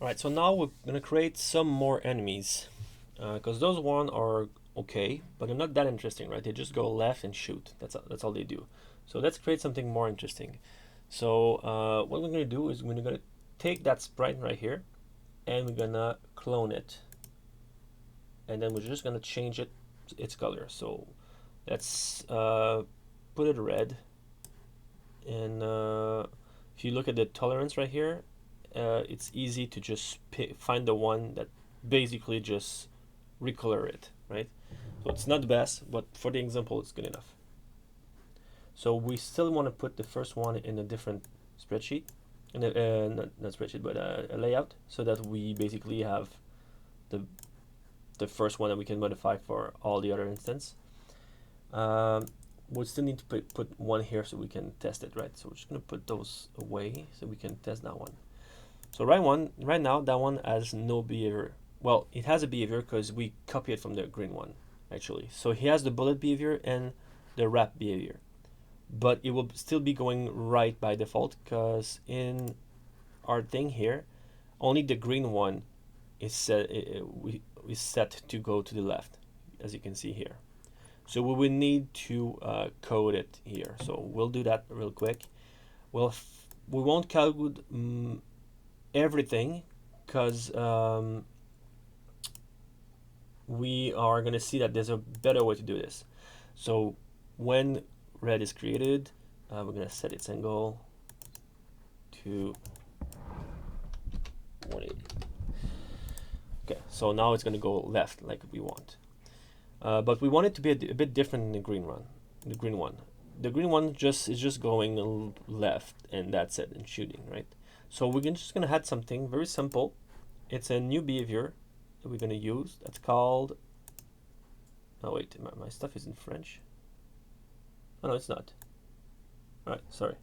Alright, so now we're gonna create some more enemies. Because those one are okay, but they're not that interesting, right? They just go left and shoot. That's all they do. So let's create something more interesting. So what we're gonna do is we're gonna take that sprite right here and we're gonna clone it. And then we're just gonna change its color. So let's put it red. And if you look at the tolerance right here, it's easy to just find the one that basically just recolor it, right? So it's not the best, but for the example, it's good enough. So we still want to put the first one in a different spreadsheet, in not spreadsheet, but a layout, so that we basically have the the first one that we can modify for all the other instance. Um, we still need to put one here so we can test it, right? So we're just gonna put those away so we can test that one. So right now that one has no behavior. Well, it has a behavior because we copy it from the green one, actually. So he has the bullet behavior and the wrap behavior, but it will still be going right by default because in our thing here, only the green one is set to go to the left, as you can see here. So we will need to code it here. So we'll do that real quick. Well, we won't code everything because we are going to see that there's a better way to do this. So when red is created, we're going to set its angle to 180. Okay, so now it's going to go left like we want. But we want it to be a bit different in the green one. The green one is just going left, and that's it, and shooting, right? So we're just gonna add something very simple. It's a new behavior that we're gonna use. That's called. Oh wait, my stuff is in French. Oh no, it's not. All right, sorry.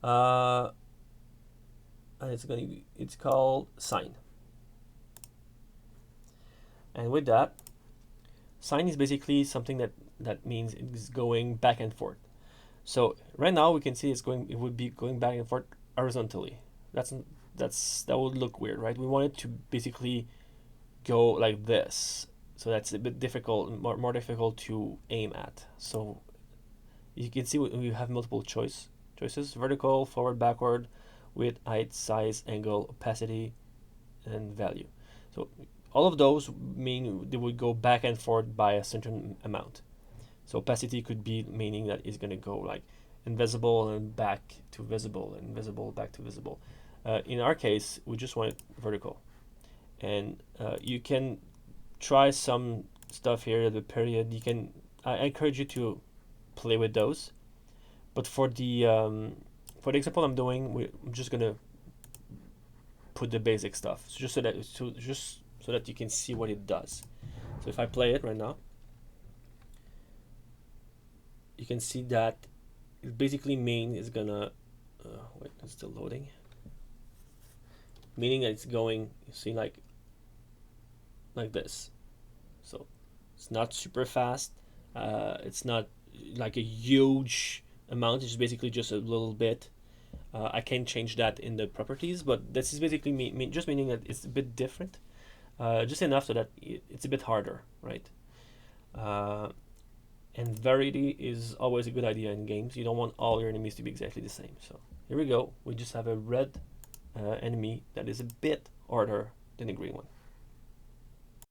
And it's called Sine. And with that, Sine is basically something that means it's going back and forth. So right now we can see it would be going back and forth horizontally. That would look weird, right? We want it to basically go like this. So that's a bit difficult, more difficult to aim at. So you can see we have multiple choices: vertical, forward, backward, width, height, size, angle, opacity, and value. So all of those mean they would go back and forth by a certain amount. So opacity could be meaning that it's going to go like invisible and back to visible, and visible back to visible. In our case, we just want it vertical. And you can try some stuff here, the period. I encourage you to play with those. But for the example I'm doing, I'm just gonna put the basic stuff, so just so that you can see what it does. So if I play it right now, you can see that it basically mean is gonna wait, it's still loading. Meaning that it's going, you see, like this. So it's not super fast. It's not like a huge amount. It's basically just a little bit. I can change that in the properties, but this is basically just meaning that it's a bit different, just enough so that it's a bit harder, right? And variety is always a good idea in games. You don't want all your enemies to be exactly the same. So here we go. We just have a red enemy that is a bit harder than the green one.